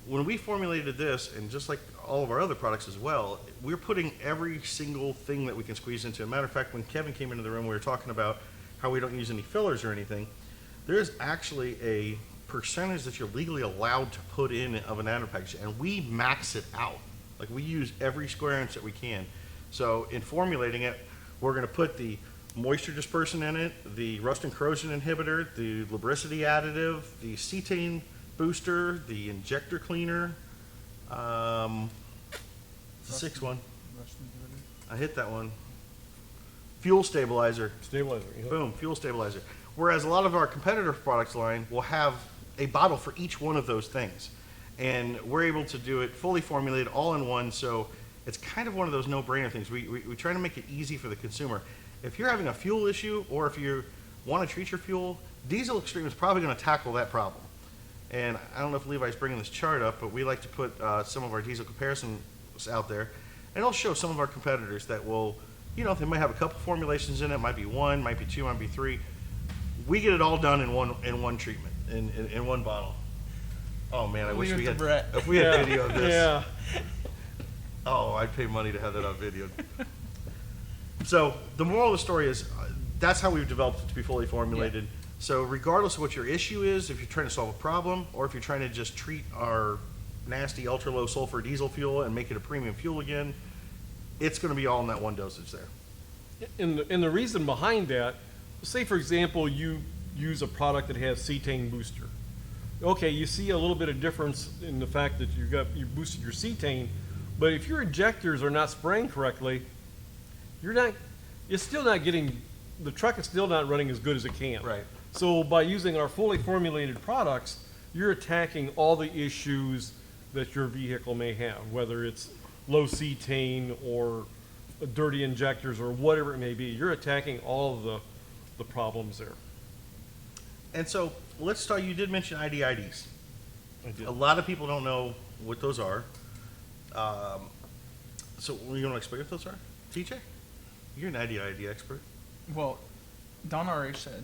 when we formulated this, and just like all of our other products as well, we're putting every single thing that we can squeeze into. As a matter of fact, when Kevin came into the room, we were talking about how we don't use any fillers or anything. There's actually a percentage that you're legally allowed to put in of an anode package, and we max it out. Like, we use every square inch that we can. So in formulating it, we're going to put the moisture dispersant in it, the rust and corrosion inhibitor, the lubricity additive, the cetane booster, the injector cleaner, the sixth one. I hit that one. Fuel stabilizer. Stabilizer. Yeah. Boom, fuel stabilizer. Whereas a lot of our competitor products line will have a bottle for each one of those things. And we're able to do it fully formulated all in one, so it's kind of one of those no-brainer things. We try to make it easy for the consumer. If you're having a fuel issue, or if you want to treat your fuel, Diesel Extreme is probably going to tackle that problem. And I don't know if Levi's bringing this chart up, but we like to put some of our diesel comparisons out there, and it'll show some of our competitors that will, you know, they might have a couple formulations in it, might be one, might be two, might be three. We get it all done in one treatment, in one bottle. Oh man, I wish we had if we had video of this. Yeah. Oh, I'd pay money to have that on video. So the moral of the story is that's how we've developed it to be fully formulated. Yeah. So regardless of what your issue is, if you're trying to solve a problem, or if you're trying to just treat our nasty ultra low sulfur diesel fuel and make it a premium fuel again, it's going to be all in that one dosage there. And the reason behind that, say for example, you use a product that has cetane booster. Okay, you see a little bit of difference in the fact that you boosted your cetane, but if your injectors are not spraying correctly, you're still not getting, the truck is still not running as good as it can. Right. So by using our fully formulated products, you're attacking all the issues that your vehicle may have, whether it's low cetane or dirty injectors or whatever it may be. You're attacking all of the problems there. And so let's start. You did mention IDIDs. I did. A lot of people don't know what those are. So you want to explain what those are? TJ? You're an IDID expert. Well, Don already said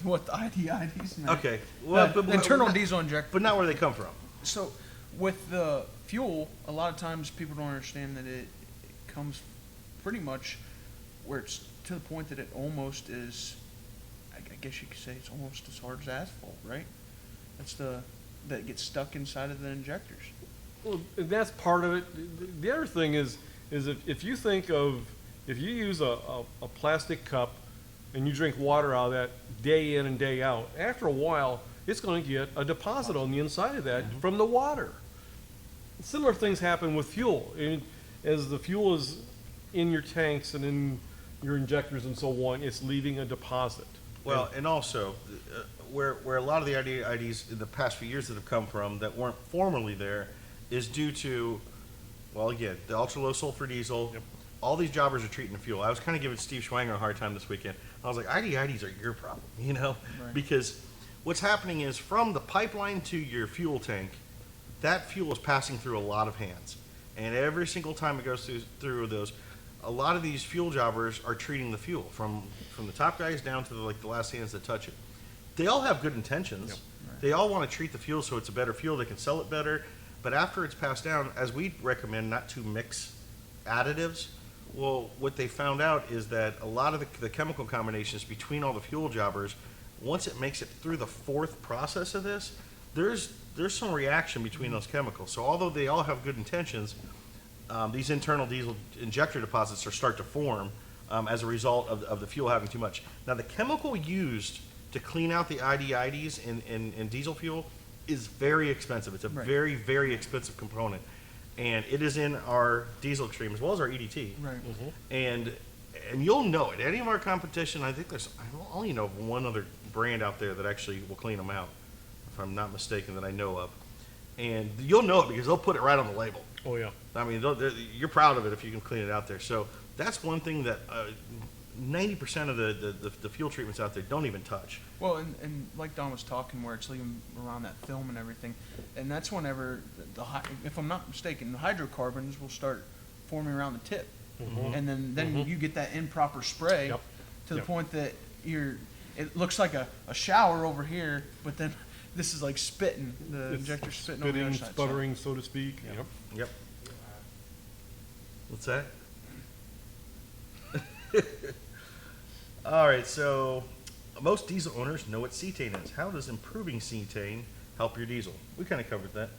what the IDIDs meant. Okay. Well, but internal diesel injector. But not where they come from. So with the fuel, a lot of times people don't understand that it comes pretty much where it's to the point that it almost is, I guess you could say it's almost as hard as asphalt, right? That gets stuck inside of the injectors. Well, that's part of it. The other thing is if you think of, if you use a plastic cup and you drink water out of that day in and day out, after a while, it's going to get a deposit on the inside of that from the water. Similar things happen with fuel. As the fuel is in your tanks and in your injectors and so on, it's leaving a deposit. Well, and also, where a lot of the IDs in the past few years that have come from that weren't formerly there is due to, well, again, the ultra-low sulfur diesel. Yep. All these jobbers are treating the fuel. I was kind of giving Steve Schwanger a hard time this weekend. I was like, IDs are your problem, you know? Right. Because what's happening is from the pipeline to your fuel tank, that fuel is passing through a lot of hands. And every single time it goes through those, a lot of these fuel jobbers are treating the fuel from the top guys down to the last hands that touch it. They all have good intentions. Yep. Right. They all want to treat the fuel so it's a better fuel. They can sell it better. But after it's passed down, as we recommend not to mix additives, well, what they found out is that a lot of the chemical combinations between all the fuel jobbers, once it makes it through the fourth process of this, there's some reaction between those chemicals. So although they all have good intentions, these internal diesel injector deposits start to form as a result of the fuel having too much. Now, the chemical used to clean out the IDIDs in diesel fuel is very expensive. It's a Right. very, very expensive component. And it is in our Diesel Extreme as well as our EDT. Right. And you'll know it. Any of our competition, I think I only know of one other brand out there that actually will clean them out, if I'm not mistaken, that I know of. And you'll know it because they'll put it right on the label. Oh yeah. I mean, you're proud of it if you can clean it out there. So that's one thing that 90% of the fuel treatments out there don't even touch. Well, and like Don was talking, where it's leaving around that film and everything, and that's whenever if I'm not mistaken, the hydrocarbons will start forming around the tip, and then you get that improper spray Yep. to the Yep. point that it looks like a shower over here, but then This is like spitting. The It's injector spitting on the spitting, other side. sputtering, so to speak. Yeah. Yep. Yep. What's that? All right, so most diesel owners know what cetane is. How does improving cetane help your diesel? We kind of covered that.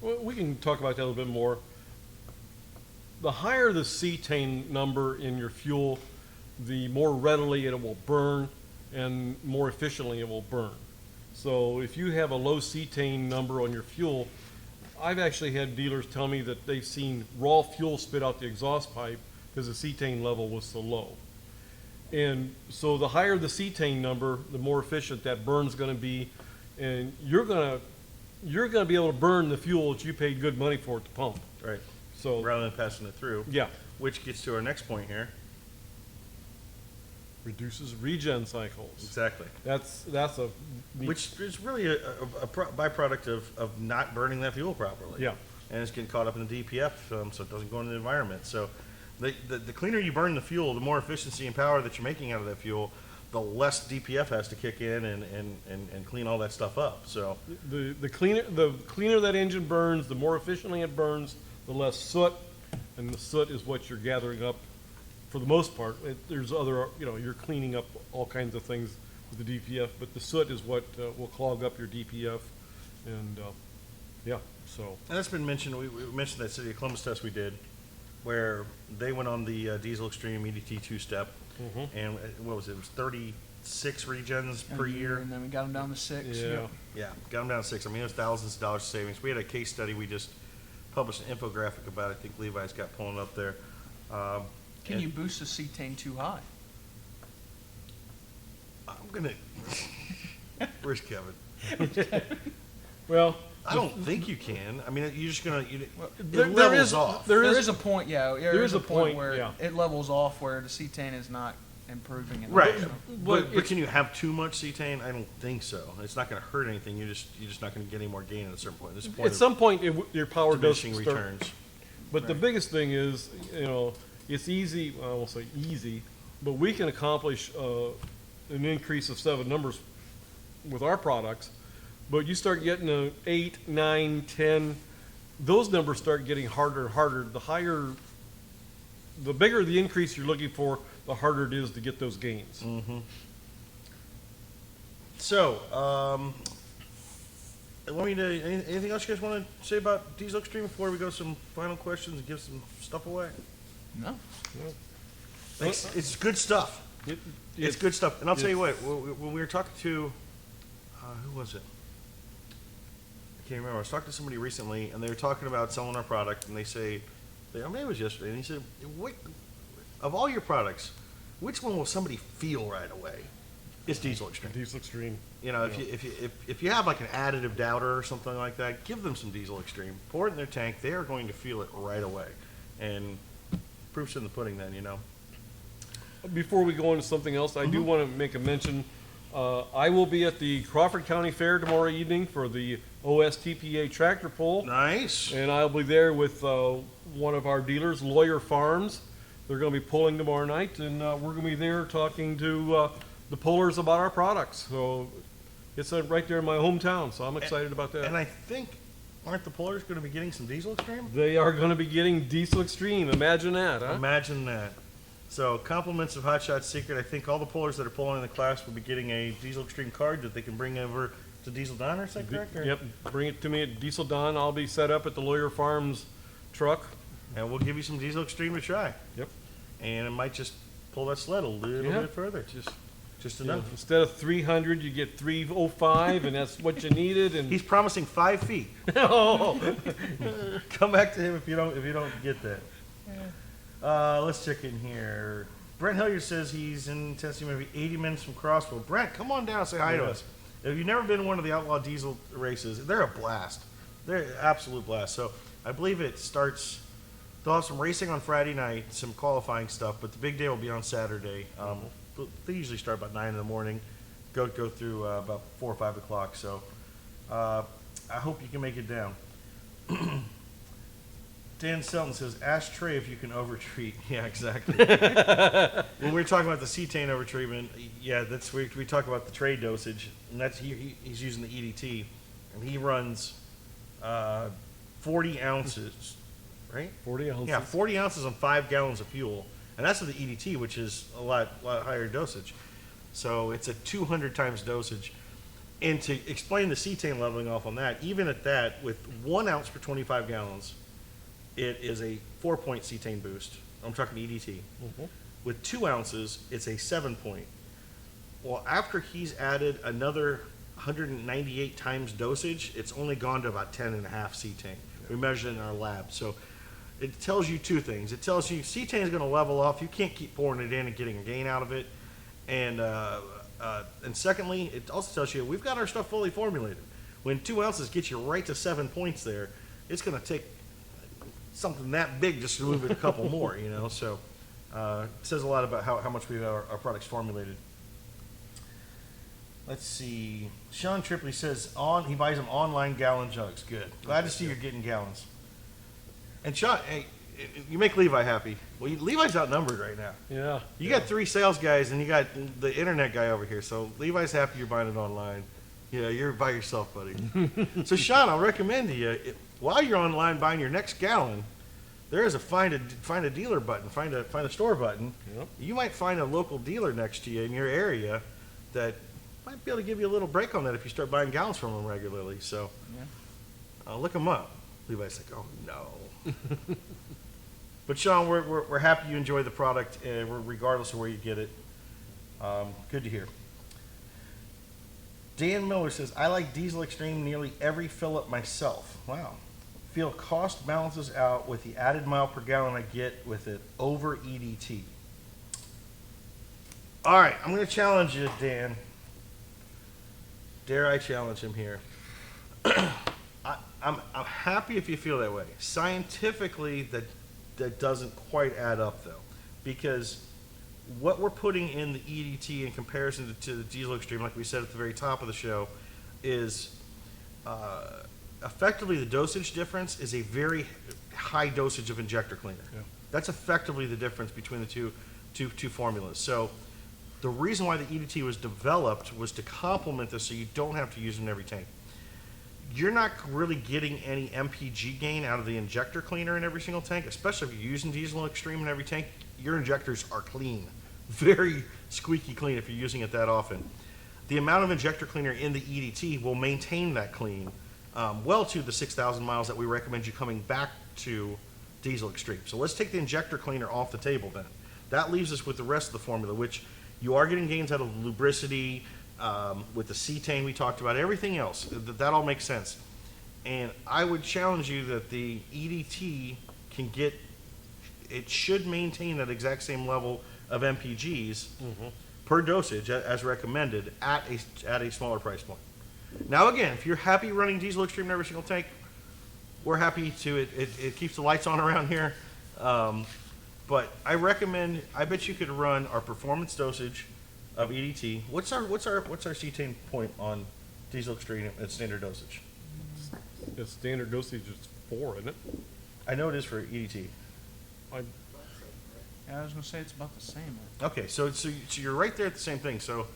Well, we can talk about that a little bit more. The higher the cetane number in your fuel, the more readily it will burn and more efficiently it will burn. So if you have a low cetane number on your fuel, I've actually had dealers tell me that they've seen raw fuel spit out the exhaust pipe because the cetane level was so low. And so the higher the cetane number, the more efficient that burn's going to be, and you're going to be able to burn the fuel that you paid good money for at the pump. Right. So Rather than passing it through. yeah, Which gets to our next point here. reduces regen cycles. Exactly. That's a neat, Which is really a byproduct of not burning that fuel properly. yeah. And it's getting caught up in the DPF, so it doesn't go into the environment. So the cleaner you burn the fuel, the more efficiency and power that you're making out of that fuel, the less DPF has to kick in and clean all that stuff up. So The cleaner that engine burns, the more efficiently it burns, the less soot, and the soot is what you're gathering up for the most part. There's other, you're cleaning up all kinds of things with the DPF, but the soot is what will clog up your DPF, and yeah, so. and that's been mentioned. We mentioned that City of Columbus test we did, where they went on the Diesel Extreme EDT two-step, and what was it? It was 36 regens per year. And then we got them down to 6. Yeah. Yep. Yeah, got them down to 6. I mean, it was thousands of dollars of savings. We had a case study. We just published an infographic about it. I think Levi's got pulling up there. Can you boost the cetane too high? I'm gonna. Where's Kevin? Well, I don't think you can. I mean, you're just gonna. there It levels is- off. there There is a point, yeah. There is a point where yeah. it levels off where the cetane is not improving. In Right. So. But it's- can you have too much cetane? I don't think so. It's not going to hurt anything. You're just not going to get any more gain at a certain point. This point at some point, your power does diminishing start. returns. But the biggest thing is, it's easy, I won't say easy, but we can accomplish an increase of 7 numbers with our products. But you start getting a 8, 9, 10, those numbers start getting harder and harder. The bigger the increase you're looking for, the harder it is to get those gains. So, anything else you guys want to say about Diesel Extreme before we go to some final questions and give some stuff away? No. It's good stuff. It's good stuff. And I'll tell you what, when we were talking to, who was it? I can't remember. I was talking to somebody recently, and they were talking about selling our product, and they say, maybe it was yesterday, and he said, of all your products, which one will somebody feel right away? It's Diesel Extreme. Diesel Extreme. If you have like an additive doubter or something like that, give them some Diesel Extreme. Pour it in their tank. They are going to feel it right away. And proof's in the pudding then, Before we go into something else, I do want to make a mention. I will be at the Crawford County Fair tomorrow evening for the OSTPA tractor pull. Nice. And I'll be there with one of our dealers, Lawyer Farms. They're going to be pulling tomorrow night, and we're going to be there talking to the pullers about our products. So it's right there in my hometown, so I'm excited about that. And I think, aren't the pullers going to be getting some Diesel Extreme? They are going to be getting Diesel Extreme. Imagine that, huh? Imagine that. So compliments of Hot Shot Secret. I think all the pullers that are pulling in the class will be getting a Diesel Extreme card that they can bring over to Diesel Donner, is that correct? Yep, bring it to me at Diesel Don. I'll be set up at the Lawyer Farms truck. And we'll give you some Diesel Extreme to try. Yep. And it might just pull that sled a little Yeah. bit further. Just You know, enough. instead of 300, you get 305, and that's what you needed. And He's promising 5 feet. oh, Come back to him if you don't get that. Let's check in here. Brent Hilliard says he's in Tennessee, maybe 80 minutes from Crossville. Brent, come on down and say hi to Yeah. us. If you've never been to one of the Outlaw Diesel races, they're a blast. They're an absolute blast. So I believe it starts. They'll have some racing on Friday night, some qualifying stuff, but the big day will be on Saturday. They usually start about 9 in the morning, go through about 4 or 5 o'clock. So I hope you can make it down. Dan Selton says, ashtray if you can overtreat. Yeah, exactly. When we were talking about the cetane overtreatment, yeah, that's we talk about the tray dosage, and that's he's using the EDT, and he runs 40 ounces, right? 40 ounces. Yeah, 40 ounces on 5 gallons of fuel, and that's with the EDT, which is a lot higher dosage. So it's a 200 times dosage. And to explain the cetane leveling off on that, even at that, with 1 ounce per 25 gallons, it is a 4-point cetane boost. I'm talking EDT. Mm-hmm. With 2 ounces, it's a 7-point. Well, after he's added another 198 times dosage, it's only gone to about 10.5 cetane. We measured it in our lab. So it tells you 2 things. It tells you cetane is going to level off. You can't keep pouring it in and getting a gain out of it. And secondly, it also tells you we've got our stuff fully formulated. When 2 ounces gets you right to 7 points there, it's going to take something that big just to move it a couple more, you know. So it says a lot about how much we've our products formulated. Let's see. Sean Tripley says he buys them online gallon jugs. Good. Glad to see you're getting gallons. And Sean, hey, you make Levi happy. Well, Levi's outnumbered right now. Yeah. You got 3 sales guys, and you got the internet guy over here. So Levi's happy you're buying it online. Yeah, you're by yourself, buddy. So Sean, I'll recommend to you, while you're online buying your next gallon, there is a find a dealer button, find a store button. Yep. You might find a local dealer next to you in your area that might be able to give you a little break on that if you start buying gallons from them regularly. So look them up. Levi's like, oh no. But Sean, we're happy you enjoy the product, regardless of where you get it. Good to hear. Dan Miller says, I like Diesel Extreme nearly every fill-up myself. Wow. Feel cost balances out with the added mile per gallon I get with it over EDT. All right, I'm going to challenge you, Dan. Dare I challenge him here? I'm happy if you feel that way. Scientifically, that doesn't quite add up, though, because what we're putting in the EDT in comparison to the Diesel Extreme, like we said at the very top of the show, is effectively the dosage difference is a very high dosage of injector cleaner. Yeah. That's effectively the difference between the two formulas. So the reason why the EDT was developed was to complement this, so you don't have to use them in every tank. You're not really getting any MPG gain out of the injector cleaner in every single tank, especially if you're using Diesel Extreme in every tank. Your injectors are clean, very squeaky clean if you're using it that often. The amount of injector cleaner in the EDT will maintain that clean well to the 6,000 miles that we recommend you coming back to Diesel Extreme. So let's take the injector cleaner off the table then. That leaves us with the rest of the formula, which you are getting gains out of lubricity, with the cetane we talked about, everything else. That all makes sense. And I would challenge you that the EDT it should maintain that exact same level of MPGs per dosage as recommended at a smaller price point. Now again, if you're happy running Diesel Extreme in every single tank, we're happy to. It keeps the lights on around here. But I bet you could run our performance dosage of EDT. What's our cetane point on Diesel Extreme at standard dosage? The standard dosage is 4, isn't it? I know it is for EDT. Yeah, I was gonna say it's about the same. Okay, so you're right there at the same thing. So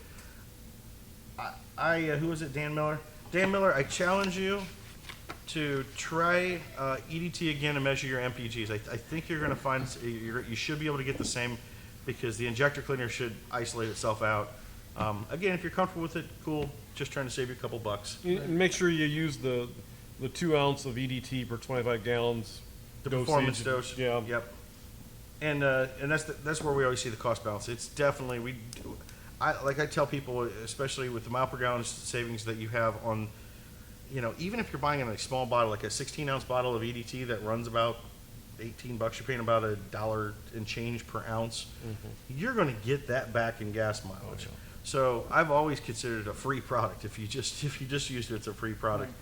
who was it? Dan Miller. Dan Miller, I challenge you to try EDT again and measure your MPGs. I think you're going to find you should be able to get the same, because the injector cleaner should isolate itself out. Again, if you're comfortable with it, cool. Just trying to save you a couple bucks. And make sure you use the 2 ounce of EDT per 25 gallons. The performance dose. Yeah. Yep. And that's where we always see the cost balance. It's definitely I tell people, especially with the mile per gallon savings that you have on, even if you're buying in a small bottle, like a 16-ounce bottle of EDT that runs about $18, you're paying about $1 and change per ounce. You're going to get that back in gas mileage. Oh, yeah. So I've always considered it a free product. If you just used it, it's a free product.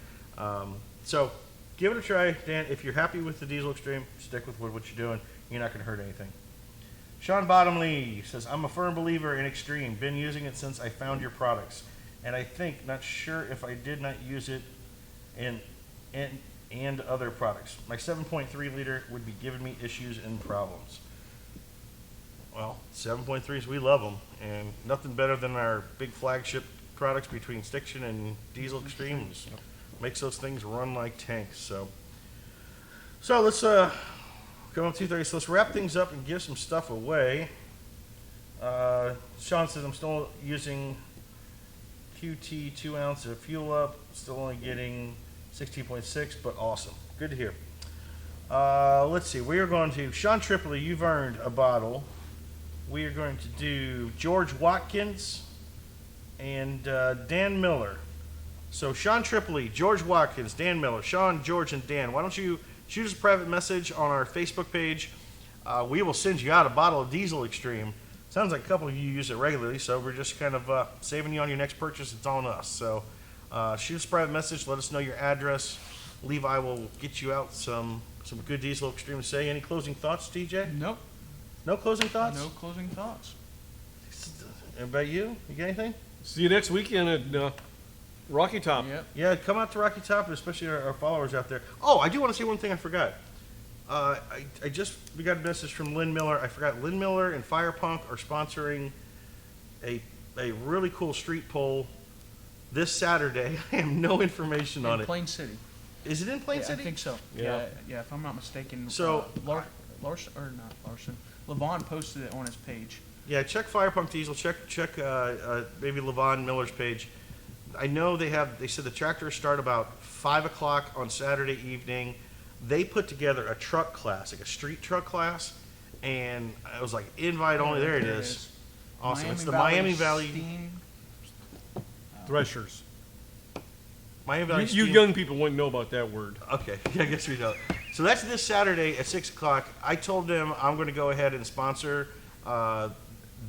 So give it a try, Dan. If you're happy with the Diesel Extreme, stick with what you're doing. You're not going to hurt anything. Sean Bottomley says, I'm a firm believer in Extreme. Been using it since I found your products. And I think, not sure if I did not use it, and and other products. My 7.3 liter would be giving me issues and problems. Well, 7.3s, we love them, and nothing better than our big flagship products between Stiction and Diesel Extremes. Makes those things run like tanks. So let's come up 2:30. So let's wrap things up and give some stuff away. Sean says I'm still using QT 2 ounce of fuel up, still only getting 16.6, but awesome. Good to hear. Let's see. We are going to Sean Tripoli. You've earned a bottle. We are going to do George Watkins and Dan Miller. So Sean Tripoli, George Watkins, Dan Miller, Sean, George, and Dan. Why don't you shoot us a private message on our Facebook page? We will send you out a bottle of Diesel Extreme. Sounds like a couple of you use it regularly, so we're just kind of saving you on your next purchase. It's on us. So shoot us a private message. Let us know your address. Levi will get you out some good Diesel Extreme to say. Any closing thoughts, TJ? Nope. No closing thoughts? No closing thoughts. And about you? You got anything? See you next weekend at Rocky Top. Yep. Yeah, come out to Rocky Top, especially our followers out there. Oh, I do want to say one thing I forgot. We got a message from Lynn Miller. I forgot Lynn Miller and Fire Punk are sponsoring a really cool street pole this Saturday. I have no information on In it. Plain City. Is it in Plain Yeah, City? I think so. Yeah. Yeah, if I'm not mistaken. So- Larson, or not Larson, Levon posted it on his page. Yeah, check Fire Punk Diesel. Check maybe Levon Miller's page. I know they said the tractors start about 5 o'clock on Saturday evening. They put together a truck class, like a street truck class, and I was like, invite only. There it is. Awesome. It's the Miami Valley. Steam. Threshers. Miami Valley. You Steam- young people wouldn't know about that word. Okay, yeah, I guess we don't. So that's this Saturday at 6 o'clock. I told them I'm going to go ahead and sponsor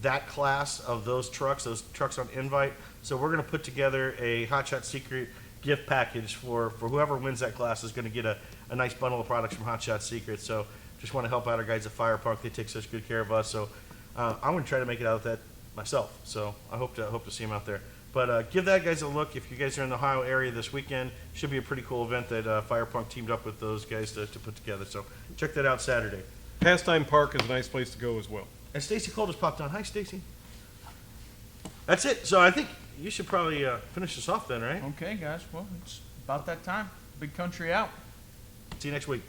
that class of those trucks on invite. So we're going to put together a Hot Shot Secret gift package for whoever wins that class is going to get a nice bundle of products from Hot Shot Secret. So just want to help out our guys at Fire Punk. They take such good care of us. So I'm going to try to make it out with that myself. So I hope to see them out there. But give that guys a look. If you guys are in the Ohio area this weekend, should be a pretty cool event that Fire Punk teamed up with those guys to put together. So check that out Saturday. Pastime Park is a nice place to go as well. And Stacy Cole just popped on. Hi, Stacy. That's it. So I think you should probably finish this off then, right? Okay, guys. Well, it's about that time. Big country out. See you next week.